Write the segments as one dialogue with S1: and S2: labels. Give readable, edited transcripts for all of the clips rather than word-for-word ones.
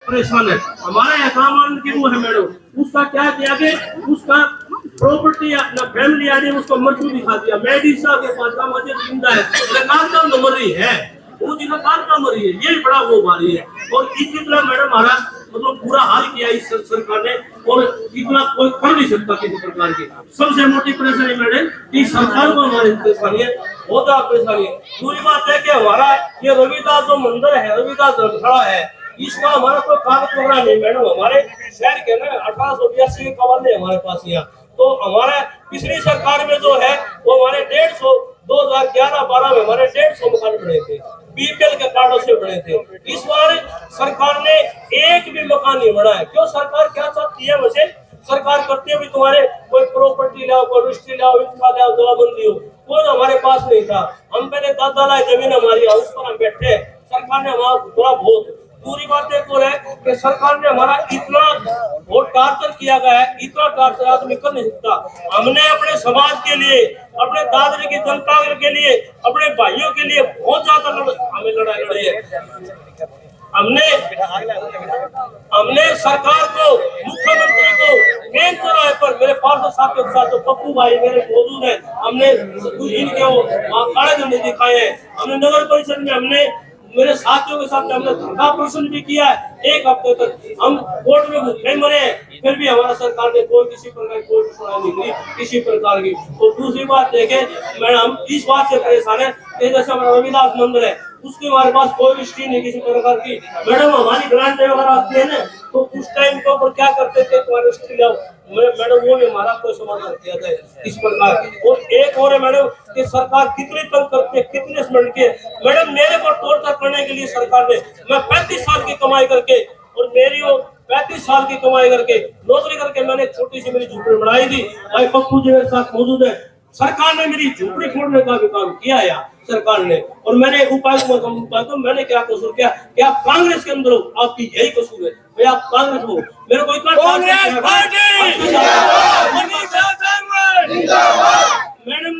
S1: परेशान है। हमारा एहतराम की वो है मैडम, उसका क्या किया कि उसका प्रॉपर्टी अपना फैमिली आ रही है, उसको मृत्यु दिखा दिया। मेडिसा के पास का मुझे जिंदा है, लेकिन नंबर ही है वो जिन्हें काम ना मरी है, ये बड़ा वो भारी है। और कितना मैडम हमारा मतलब पूरा हाल किया इस सरकार ने, और इतना कोई कर नहीं सकता किसी प्रकार की। सबसे मोटी परेशानी मैडम कि सरकार को हमारी परेशानी है, बहुत ज्यादा परेशानी है। दूसरी बात है कि हमारा ये रविदास जो मंदिर है, रविदास धर्मशाला है, इसका हमारा कोई कागज वगैरह नहीं मैडम। हमारे शहर के ना 1882 के कवाले हमारे पास यहाँ, तो हमारे पिछली सरकार में जो है वो हमारे 150 2011-12 में हमारे 150 मकान बने थे, बीपीएल के कार्डों से बने थे। इस बार सरकार ने एक भी मकान नहीं बनाया। क्यों? सरकार क्या चाहती है? वैसे सरकार करती है भी तुम्हारे कोई प्रॉपर्टी लाओ, कोई रजिस्ट्री लाओ, इसका लाओ, जवाबंदी हो, कोई हमारे पास नहीं था। हम पहले दादा ला जमीन हमारी, उस पर हम बैठे, सरकार ने हमारा थोड़ा बहुत। पूरी बात एक और है कि सरकार ने हमारा इतना बहुत टार्चर किया गया है, इतना टार्चर आदमी कर नहीं सकता। हमने अपने समाज के लिए, अपने दादरी की जनता के लिए, अपने भाइयों के लिए बहुत ज्यादा हमें लड़ाई लड़ी है। हमने सरकार को, मुख्यमंत्री को मेन चौराहे पर मेरे पार्षद साथियों के साथ, पप्पू भाई मेरे मौजूद है, हमने इनके वो काले झंडे दिखाए हैं। हमने नगर परिषद में हमने मेरे साथियों के साथ हमने धरना प्रदर्शन भी किया है। एक हफ्ते तक हम कोर्ट में भूखे मरे, फिर भी हमारा सरकार ने कोई किसी प्रकार की कोई सुनवाई नहीं की किसी प्रकार की। और दूसरी बात देखें मैडम, इस बात से परेशान है कि जैसे हमारा रविदास मंदिर है, उसके हमारे पास कोई रजिस्ट्री नहीं किसी प्रकार की। मैडम हमारी ग्रांट वगैरह आती है ना, तो उस टाइम के ऊपर क्या करते थे, तुम्हारी रजिस्ट्री लाओ मैडम, वो भी हमारा कोई समाधान किया जाए इस प्रकार। और एक और है मैडम कि सरकार कितनी तंग करती है, कितने मिनट के मैडम मेरे को टॉर्चर करने के लिए सरकार ने, मैं 35 साल की कमाई करके और मेरी वो 35 साल की कमाई करके नौकरी करके मैंने छोटी सी मेरी झोपड़ी बनाई थी। भाई पप्पू जी मेरे साथ मौजूद है। सरकार ने मेरी झोपड़ी फोड़ने का भी काम किया है सरकार ने, और मैंने उपायुक्त को मैंने क्या कसूर किया कि आप कांग्रेस के अंदर हो, आपकी यही कसूर है भाई, आप कांग्रेस हो। मेरे को इतना मैडम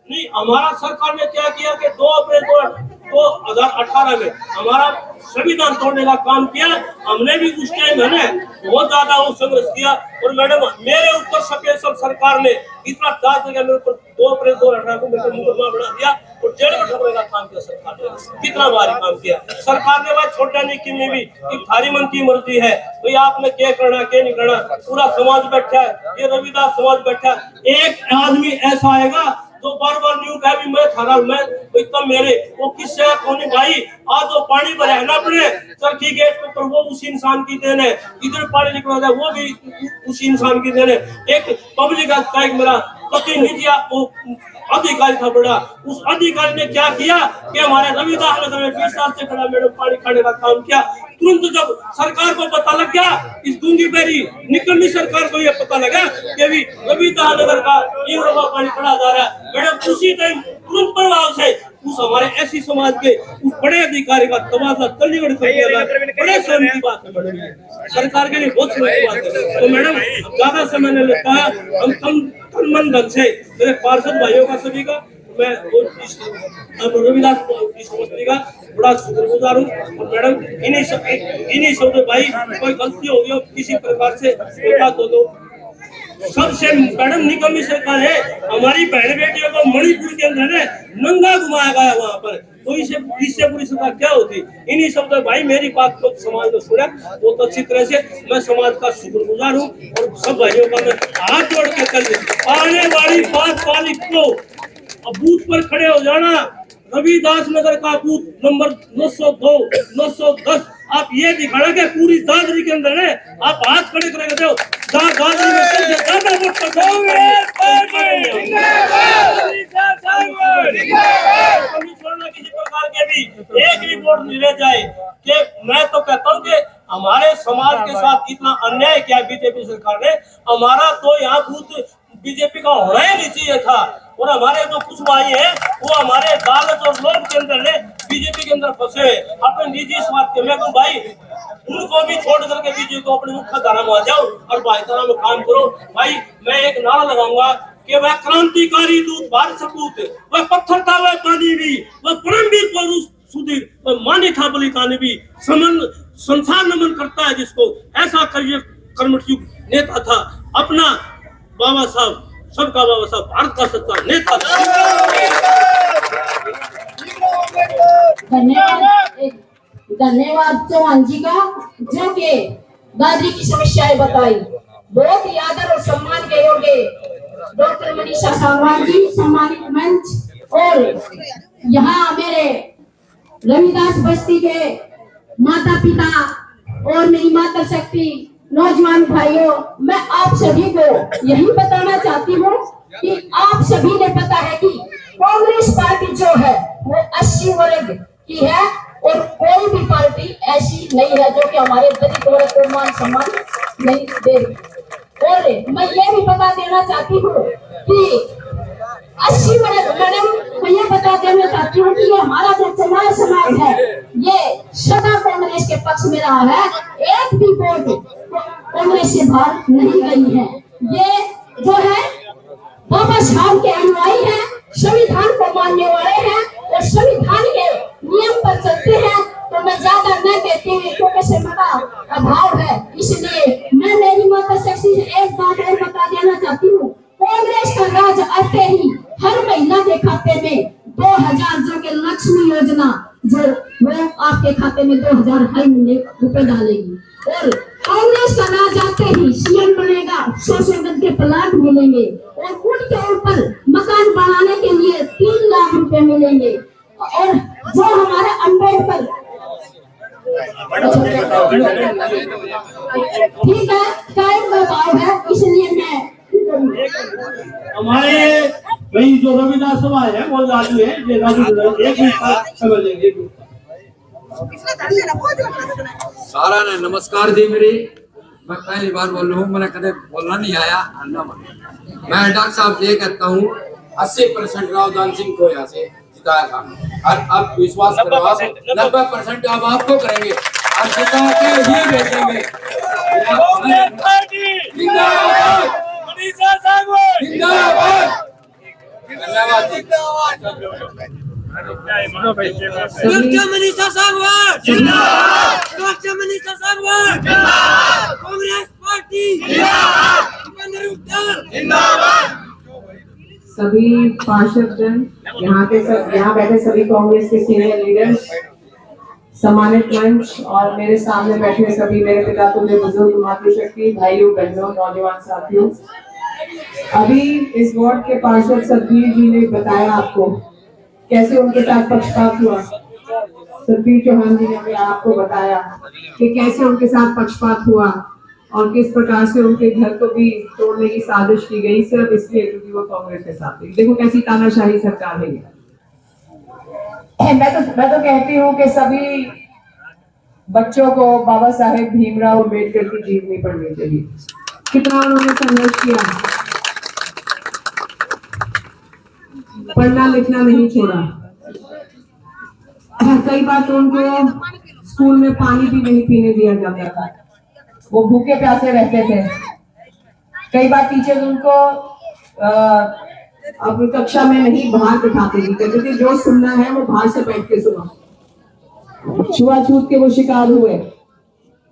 S1: नहीं, हमारा सरकार ने क्या किया कि 2 अप्रैल 2018 में हमारा संविधान तोड़ने का काम किया। हमने भी उस टाइम है ना बहुत ज्यादा वो संघर्ष किया, और मैडम मेरे ऊपर सब सरकार ने इतना दाद दिया, मेरे ऊपर 2 अप्रैल 2018 को मेरे मुकदमा बना दिया और जेल में ठोकने का काम किया सरकार ने। कितना भारी काम किया सरकार ने, बात छोटा नहीं कि भी कि थारी मन की मर्जी है भाई, आपने क्या करना क्या नहीं करना। पूरा समाज बैठा है, ये रविदास समाज बैठा है। एक आदमी ऐसा आएगा तो बार-बार न्यू कहे भी मैं थारा, मैं इतना मेरे वो किससे कौन भाई। आज जो पानी भरा है ना अपने चरखी गेट के ऊपर, वो उस इंसान की देन है। इधर पानी निकल रहा है, वो भी उस इंसान की देन है। एक पब्लिक का एक मेरा प्रतिनिधि अधिकारी था बड़ा, उस अधिकारी ने क्या किया कि हमारे रविदास नगर में 20 साल से खड़ा मैडम पानी खाने का काम किया। तुरंत जब सरकार को पता लग गया, इस गूंगी बेरी निकम्मी सरकार को ये पता लगा कि भी रविदास नगर का ये पानी खड़ा जा रहा है, मैडम उसी टाइम तुरंत प्रभाव से उस हमारे ऐसी समाज के उस बड़े अधिकारी का तबादला चंडीगढ़ कर दिया गया। बड़े शर्म की बात है सरकार के लिए, बहुत शर्म की बात है। तो मैडम ज्यादा समय नहीं लगता है, हम तन मन धन से मेरे पार्षद भाइयों का सभी का मैं रविदास समस्ती का बड़ा शुक्रगुजार हूँ। और मैडम इन्हीं शब्द भाई कोई गलती होगी हो किसी प्रकार से तो सबसे मैडम निकम्मी सरकार है। हमारी बहन बेटियों को मणिपुर के अंदर है नंगा घुमाया गया वहाँ पर, तो इससे पूरी सरकार क्या होती। इन्हीं शब्द भाई मेरी बात को समाज ने सुना बहुत अच्छी तरह से, मैं समाज का शुक्रगुजार हूँ। और सब भाइयों का मैं हाथ जोड़ के कल आने वाली 5 तारीख को बूथ पर खड़े हो जाना। रविदास नगर का बूथ नंबर 902 910 आप ये दिखाना कि पूरी दादरी के अंदर है, आप हाथ खड़े करके दो दादरी में सबसे ज्यादा वोट किसी प्रकार के भी एक भी वोट नहीं रह जाए। कि मैं तो कहता हूँ कि हमारे समाज के साथ इतना अन्याय किया बीजेपी सरकार ने। हमारा तो यहाँ बूथ बीजेपी का होना ही नहीं चाहिए था, और हमारे जो कुछ भाई है वो हमारे दालत और लोग के अंदर है बीजेपी के अंदर फंसे अपने निजी स्वार्थ के। मैं कहूँ भाई उनको भी छोड़ करके बीजेपी को अपनी मुख्य धारा में आ जाओ और भाईचारा में काम करो। भाई मैं एक नारा लगाऊंगा कि वह क्रांतिकारी दूत भारत सपूत, वह पत्थर था वह पानी भी, वह परमवीर पुरुष सुधीर मानी था बलिदानी भी संसार नमन करता है जिसको। ऐसा कर्मठ नेता था अपना बाबा साहब, सबका बाबा साहब, भारत का सच्चा नेता था।
S2: धन्यवाद चौहान जी का, जो के दादरी की समस्याएं बताई। बहुत ही आदर और सम्मान के योग्य डॉक्टर मनीषा सांगवान जी सम्मानित मंच, और यहाँ मेरे रविदास बस्ती के माता पिता और मेरी माता शक्ति नौजवान भाइयों, मैं आप सभी को यही बताना चाहती हूँ कि आप सभी ने पता है कि कांग्रेस पार्टी जो है वो 80 वर्ग की है, और कोई भी पार्टी ऐसी नहीं है जो कि हमारे दलित वर्ग को मान सम्मान नहीं दे रही। और मैं ये भी बता देना चाहती हूँ कि 80 वर्ग, मैडम मैं ये बता देना चाहती हूँ कि ये हमारा जो चमार समाज है ये सदा कांग्रेस के पक्ष में रहा है, एक भी वोट कांग्रेस से बाहर नहीं गई है। ये जो है बाबा साहब के अनुयायी है, संविधान को मानने वाले हैं और संविधान के नियम पर चलते हैं। तो मैं ज्यादा न कहती हूँ क्योंकि समय का अभाव है, इसलिए मैं मेरी माता शक्ति से एक बात और बता देना चाहती हूँ। कांग्रेस का राज आते ही हर महीना के खाते में 2000 जो के लक्ष्मी योजना जो वो आपके खाते में 2000 हर महीने रुपए डालेगी, और कांग्रेस का राज आते ही सीएम बनेगा, 100 गज के प्लाट मिलेंगे, और उनके ऊपर मकान बनाने के लिए 3 लाख रुपए मिलेंगे। और जो हमारे अम्बेडकर, ठीक है, टाइम का अभाव है इसलिए मैं
S1: हमारे भाई जो रविदास सभा है वो राजू है, ये राजू एक मिनट समझ लेंगे।
S3: सारा ने नमस्कार जी। मेरी मैं पहली बार बोल रहा हूँ, मैंने कदे बोलना नहीं आया। मैं डॉक्टर साहब ये कहता हूँ 80% रावदान सिंह को यहाँ से जिताया था, और अब विश्वास करो आप 90% अब आपको करेंगे और जिता के ही भेजेंगे। धन्यवाद जी।
S4: डॉक्टर मनीषा सांगवान जिंदाबाद, डॉक्टर मनीषा सांगवान जिंदाबाद, कांग्रेस पार्टी जिंदाबाद।
S5: सभी पार्षदगण, यहाँ बैठे सभी कांग्रेस के सीनियर लीडर्स, सम्मानित मंच और मेरे सामने बैठे सभी मेरे पिता तुल्य बुजुर्ग, मातृशक्ति भाइयों बहनों, नौजवान साथियों। अभी इस वार्ड के पार्षद सतबीर जी ने बताया आपको कैसे उनके साथ पक्षपात हुआ। सतबीर चौहान जी ने भी आपको बताया कि कैसे उनके साथ पक्षपात हुआ और किस प्रकार से उनके घर को भी तोड़ने की साजिश की गई, सिर्फ इसलिए क्योंकि वो कांग्रेस के साथ थी। देखो कैसी तानाशाही सरकार है ये। मैं तो कहती हूँ कि सभी बच्चों को बाबा साहेब भीमराव अम्बेडकर की जीवनी पढ़नी चाहिए। कितना उन्होंने संघर्ष किया, पढ़ना लिखना नहीं छोड़ा। कई बार तो उनको स्कूल में पानी भी नहीं पीने दिया जाता था, वो भूखे प्यासे रहते थे। कई बार टीचर उनको अपनी कक्षा में नहीं बाहर बिठाते थे, कहते थे जो सुनना है वो बाहर से बैठ के सुनो। छुआछूत के वो शिकार हुए,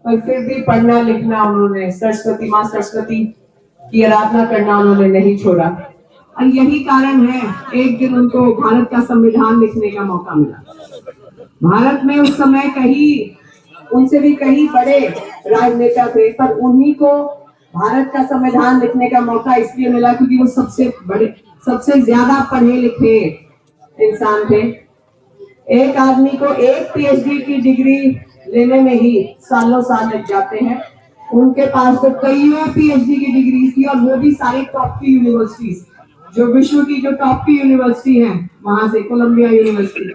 S5: और फिर भी पढ़ना लिखना उन्होंने, सरस्वती माँ सरस्वती की आराधना करना उन्होंने नहीं छोड़ा। और यही कारण है एक दिन उनको भारत का संविधान लिखने का मौका मिला। भारत में उस समय उनसे भी कहीं बड़े राजनेता थे, पर उन्हीं को भारत का संविधान लिखने का मौका इसलिए मिला क्योंकि वो सबसे ज्यादा पढ़े लिखे इंसान थे। एक आदमी को एक पीएचडी की डिग्री लेने में ही सालों साल लग जाते हैं, उनके पास तो कई पीएचडी की डिग्री थी, और वो भी सारी टॉप की यूनिवर्सिटीज, जो विश्व की जो टॉप की यूनिवर्सिटी है वहां से, कोलंबिया यूनिवर्सिटी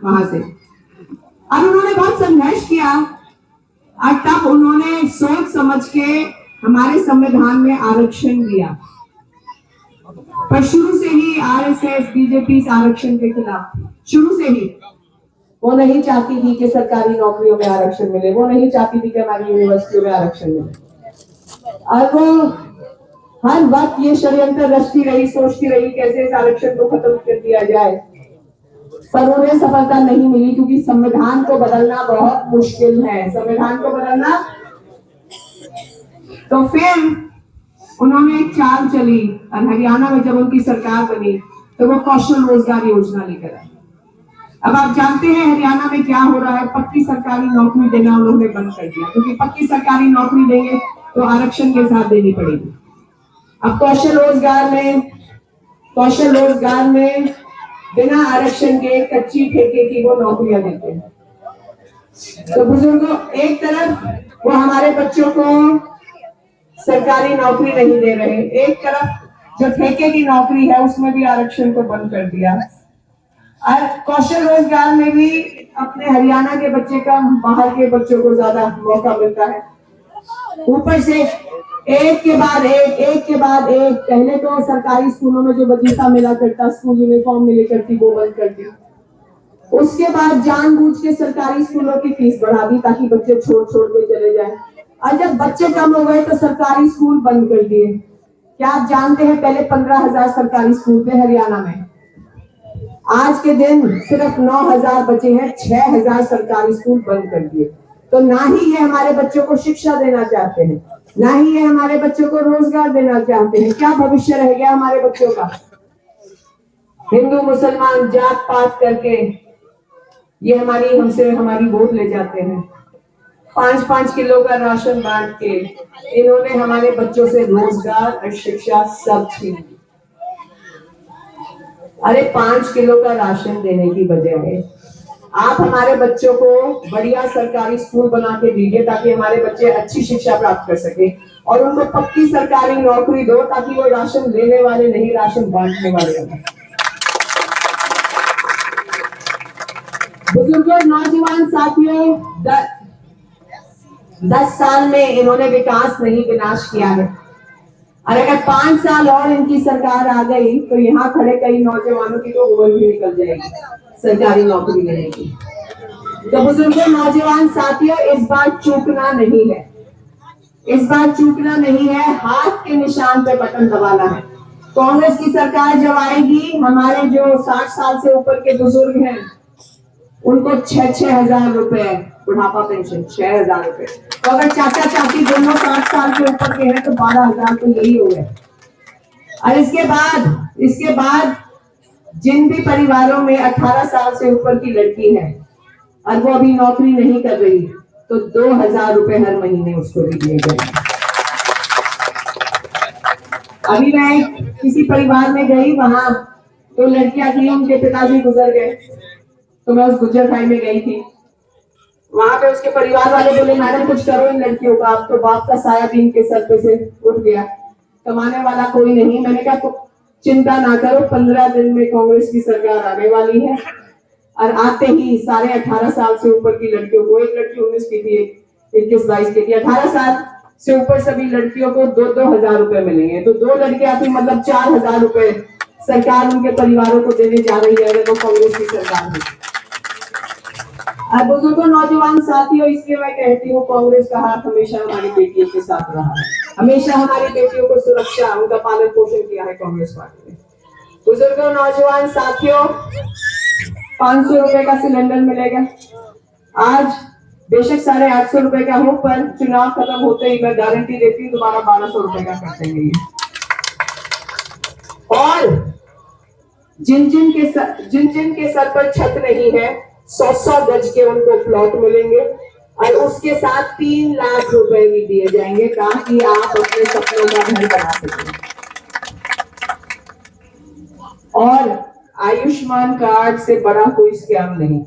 S5: वहां से। और उन्होंने बहुत संघर्ष किया, और तब उन्होंने सोच समझ के हमारे संविधान में आरक्षण दिया। पर शुरू से ही आरएसएस बीजेपी इस आरक्षण के खिलाफ थी। शुरू से ही वो नहीं चाहती थी कि सरकारी नौकरियों में आरक्षण मिले, वो नहीं चाहती थी कि हमारी यूनिवर्सिटियों में आरक्षण मिले। और वो हर वक्त ये षड्यंत्र रचती रही, सोचती रही कैसे इस आरक्षण को खत्म कर दिया जाए। पर उन्हें सफलता नहीं मिली क्योंकि संविधान को बदलना बहुत मुश्किल है। संविधान को बदलना, तो फिर उन्होंने एक चाल चली और हरियाणा में जब उनकी सरकार बनी तो वो कौशल रोजगार योजना लेकर आई। अब आप जानते हैं हरियाणा में क्या हो रहा है, पक्की सरकारी नौकरी देना उन्होंने बंद कर दिया, क्योंकि पक्की सरकारी नौकरी देंगे तो आरक्षण के साथ देनी पड़ेगी। अब कौशल रोजगार में बिना आरक्षण के कच्ची ठेके की वो नौकरियां देते हैं। तो बुजुर्गों, एक तरफ वो हमारे बच्चों को सरकारी नौकरी नहीं दे रहे, एक तरफ जो ठेके की नौकरी है उसमें भी आरक्षण को बंद कर दिया। और कौशल रोजगार में भी अपने हरियाणा के बच्चे का बाहर के बच्चों को ज्यादा मौका मिलता है। ऊपर से एक के बाद एक पहले तो सरकारी स्कूलों में जो वजीफा मिला करता, स्कूल यूनिफॉर्म मिली करती, वो बंद कर दी। उसके बाद जानबूझ के सरकारी स्कूलों की फीस बढ़ा दी ताकि बच्चे छोड़ के चले जाएं। और जब बच्चे कम हो गए तो सरकारी स्कूल बंद कर दिए। क्या आप जानते हैं पहले 15,000 सरकारी स्कूल थे हरियाणा में, आज के दिन सिर्फ 9,000 बचे हैं। 6,000 सरकारी स्कूल बंद कर दिए। तो ना ही ये हमारे बच्चों को शिक्षा देना चाहते हैं, ना ही ये हमारे बच्चों को रोजगार देना चाहते हैं। क्या भविष्य रह गया हमारे बच्चों का? हिंदू मुसलमान जात पात करके ये हमारी वोट ले जाते हैं। 5-5 किलो का राशन बांट के इन्होंने हमारे बच्चों से रोजगार और शिक्षा सब छीन ली। अरे 5 किलो का राशन देने की बजाय आप हमारे बच्चों को बढ़िया सरकारी स्कूल बना के दीजिए ताकि हमारे बच्चे अच्छी शिक्षा प्राप्त कर सके, और उनको पक्की सरकारी नौकरी दो ताकि वो राशन लेने वाले नहीं, राशन बांटने वाले बने। बुजुर्गों, नौजवान साथियों, 10 साल में इन्होंने विकास नहीं विनाश किया है, और अगर 5 साल और इनकी सरकार आ गई तो यहाँ खड़े कई नौजवानों की तो उम्र भी निकल जाएगी सरकारी नौकरी लेने की। तो बुजुर्गों, नौजवान साथियों, इस बार चूकना नहीं है, इस बार चूकना नहीं है। हाथ के निशान पे बटन दबाना है। कांग्रेस की सरकार जब आएगी, हमारे जो 60 साल से ऊपर के बुजुर्ग हैं उनको 6-6 हजार रुपए बुढ़ापा पेंशन, 6,000 रुपए। तो अगर चाचा चाची दोनों 60 साल के ऊपर के हैं तो 12,000 तो यही हो गए। और इसके बाद जिन भी परिवारों में 18 साल से ऊपर की लड़की है और वो अभी नौकरी नहीं कर रही, तो 2,000 रुपए हर महीने उसको भी दिए गए। अभी मैं किसी परिवार में गई, वहां 2 लड़कियां थी, उनके पिताजी गुजर गए, तो मैं उस गुजर खाई में गई थी। वहां पे उसके परिवार वाले बोले, मैडम कुछ करो इन लड़कियों का, अब तो बाप का साया भी इनके सर पे से उठ गया, कमाने वाला कोई नहीं। मैंने कहा चिंता ना करो, 15 दिन में कांग्रेस की सरकार आने वाली है, और आते ही सारे 18 साल से ऊपर की लड़कियों को, एक लड़की 19 की थी, 21-22 की थी, 18 साल से ऊपर सभी लड़कियों को 2-2 हजार रुपए मिलेंगे। तो 2 लड़कियां थी, मतलब 4,000 रुपए सरकार उनके परिवारों को देने जा रही है अगर वो कांग्रेस की सरकार है। अब बुजुर्गों, नौजवान साथियों, इसलिए मैं कहती हूँ कांग्रेस का हाथ हमेशा हमारी बेटियों के साथ रहा है, हमेशा हमारी बेटियों को सुरक्षा, उनका पालन पोषण किया है कांग्रेस पार्टी ने। बुजुर्गों, नौजवान साथियों, 500 रुपए का सिलेंडर मिलेगा। आज बेशक 850 रुपए का हो, पर चुनाव खत्म होते ही मैं गारंटी देती हूँ दोबारा 1200 रुपए का कर देंगे। और जिन जिन के सर पर छत नहीं है, 100 गज के उनको प्लॉट मिलेंगे, और उसके साथ 3 लाख रुपए भी दिए जाएंगे ताकि आप अपने सपनों का घर बना सकें। और आयुष्मान कार्ड से बड़ा कोई स्कैम नहीं।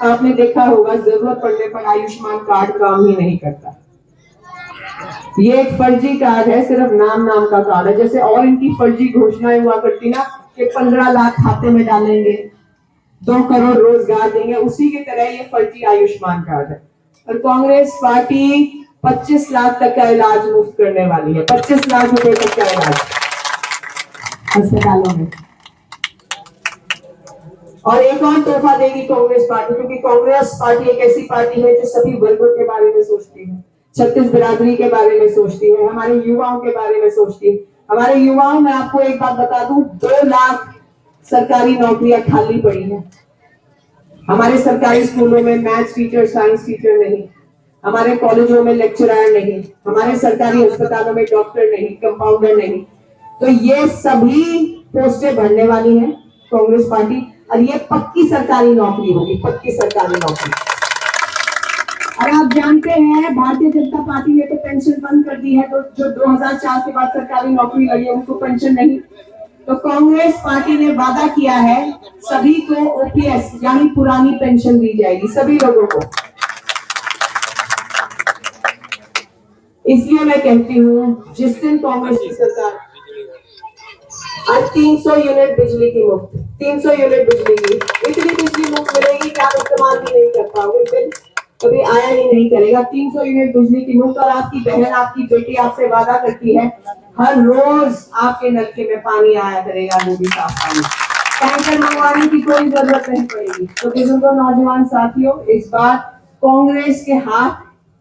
S5: आपने देखा होगा, जरूरत पड़ने पर आयुष्मान कार्ड काम ही नहीं करता। ये एक फर्जी कार्ड है, सिर्फ नाम का कार्ड है। जैसे और इनकी फर्जी घोषणाएं हुआ करती ना कि 15 लाख खाते में डालेंगे, 2 करोड़ रोजगार देंगे, उसी की तरह ये फर्जी आयुष्मान कार्ड है। और कांग्रेस पार्टी 25 लाख तक का इलाज मुफ्त करने वाली है, 25 लाख रुपए तक का इलाज अस्पतालों में। और एक और तोहफा देगी कांग्रेस पार्टी, क्योंकि कांग्रेस पार्टी एक ऐसी पार्टी है जो सभी वर्गों के बारे में सोचती है, 36 बिरादरी के बारे में सोचती है, हमारे युवाओं के बारे में सोचती है। हमारे युवाओं में आपको एक बात बता दूं, 2 लाख सरकारी नौकरियां खाली पड़ी हैं। हमारे सरकारी स्कूलों में मैथ्स टीचर, साइंस टीचर नहीं, हमारे कॉलेजों में लेक्चरर नहीं, हमारे सरकारी अस्पतालों में डॉक्टर नहीं, कंपाउंडर नहीं। तो ये सभी पोस्टें भरने वाली है कांग्रेस पार्टी, और ये पक्की सरकारी नौकरी होगी, पक्की सरकारी नौकरी। और आप जानते हैं भारतीय जनता पार्टी ने तो पेंशन बंद कर दी है, तो जो 2004 के बाद सरकारी नौकरी लगी है उनको पेंशन नहीं। तो कांग्रेस पार्टी ने वादा किया है सभी को ओपीएस यानी पुरानी पेंशन दी जाएगी, सभी लोगों को। इसलिए मैं कहती हूँ जिस दिन कांग्रेस की सरकार आज 300 यूनिट बिजली की मुफ्त, 300 यूनिट बिजली की, इतनी बिजली मुफ्त मिलेगी कि आप इस्तेमाल भी नहीं कर पाओगे, बिल कभी आया ही नहीं करेगा। 300 यूनिट बिजली की मुफ्त, और आपकी बहन, आपकी बेटी आपसे वादा करती है हर रोज आपके नलके में पानी आया करेगा, वो भी साफ पानी, टैंकर मंगवाने की कोई जरूरत नहीं पड़ेगी। तो बुजुर्गों, नौजवान साथियों, इस बार कांग्रेस के हाथ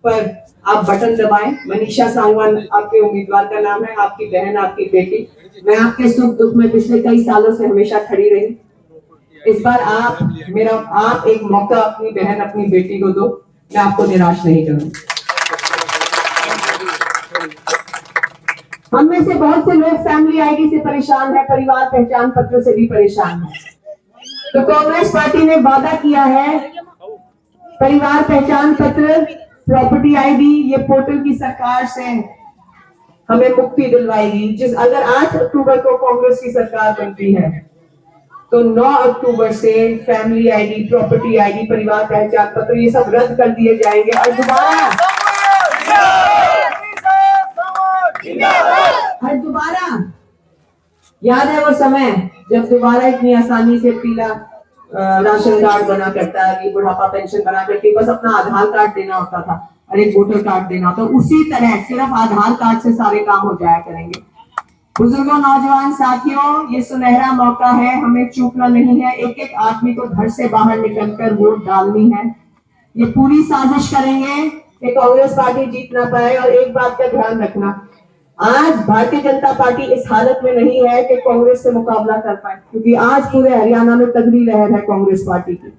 S5: पर आप बटन दबाएं। मनीषा सांगवान आपके उम्मीदवार का नाम है, आपकी बहन, आपकी बेटी। मैं आपके सुख दुख में पिछले कई सालों से हमेशा खड़ी रही। इस बार आप एक मौका अपनी बहन, अपनी बेटी को दो, मैं आपको निराश नहीं करूंगी। हम में से बहुत से लोग फैमिली आईडी से परेशान है, परिवार पहचान पत्र से भी परेशान है। तो कांग्रेस पार्टी ने वादा किया है परिवार पहचान पत्र, प्रॉपर्टी आईडी, ये पोर्टल की सरकार से हमें मुक्ति दिलवाएगी। अगर 8 अक्टूबर को कांग्रेस की सरकार बनती है तो 9 अक्टूबर से फैमिली आईडी, प्रॉपर्टी आईडी, परिवार पहचान पत्र, ये सब रद्द कर दिए जाएंगे। और दोबारा याद है वो समय जब दोबारा इतनी आसानी से पीला राशन कार्ड बना करता है, बुढ़ापा पेंशन बना करती, बस अपना आधार कार्ड देना होता था और एक वोटर कार्ड देना होता। उसी तरह सिर्फ आधार कार्ड से सारे काम हो जाया करेंगे। बुजुर्गों, नौजवान साथियों, ये सुनहरा मौका है, हमें चूकना नहीं है। एक एक आदमी को घर से बाहर निकलकर वोट डालनी है। ये पूरी साजिश करेंगे कि कांग्रेस पार्टी जीत ना पाए। और एक बात का ध्यान रखना, आज भारतीय जनता पार्टी इस हालत में नहीं है कि कांग्रेस से मुकाबला कर पाए, क्योंकि आज पूरे हरियाणा में तगड़ी लहर है कांग्रेस पार्टी की।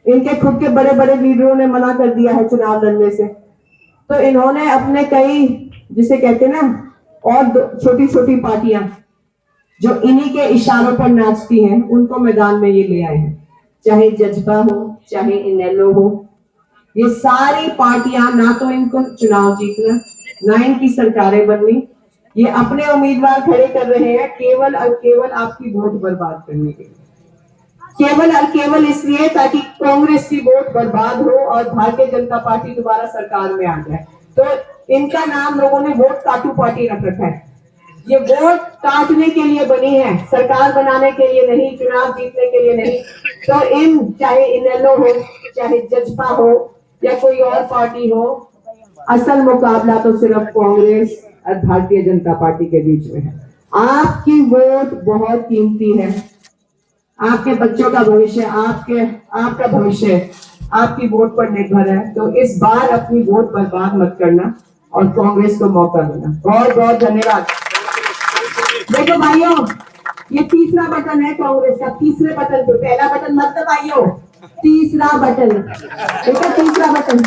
S5: इनके खुद के बड़े बड़े लीडरों ने मना कर दिया है चुनाव लड़ने से। तो इन्होंने अपने कई, जिसे कहते हैं ना, और छोटी छोटी पार्टियां जो इन्हीं के इशारों पर नाचती हैं, उनको मैदान में ये ले आए हैं। चाहे जज्बा हो, चाहे इनेलो हो, ये सारी पार्टियां, ना तो इनको चुनाव जीतना, ना इनकी सरकारें बननी, ये अपने उम्मीदवार खड़े कर रहे हैं केवल और केवल आपकी वोट बर्बाद करने के लिए, केवल और केवल इसलिए ताकि कांग्रेस की वोट बर्बाद हो और भारतीय जनता पार्टी दोबारा सरकार में आ जाए। तो इनका नाम लोगों ने वोट काटू पार्टी रख रखा है। ये वोट काटने के लिए बनी है, सरकार बनाने के लिए नहीं, चुनाव जीतने के लिए नहीं। तो चाहे इनेलो हो, चाहे जजपा हो या कोई और पार्टी हो, असल मुकाबला तो सिर्फ कांग्रेस और भारतीय जनता पार्टी के बीच में है। आपकी वोट बहुत कीमती है, आपके बच्चों का भविष्य, आपका भविष्य आपकी वोट पर निर्भर है। तो इस बार अपनी वोट बर्बाद मत करना और कांग्रेस को मौका देना। बहुत बहुत धन्यवाद। देखो भाइयों, ये तीसरा बटन है कांग्रेस का, तीसरे बटन पे, पहला बटन मत दबाइयो, तीसरा बटन, देखो तीसरा बटन।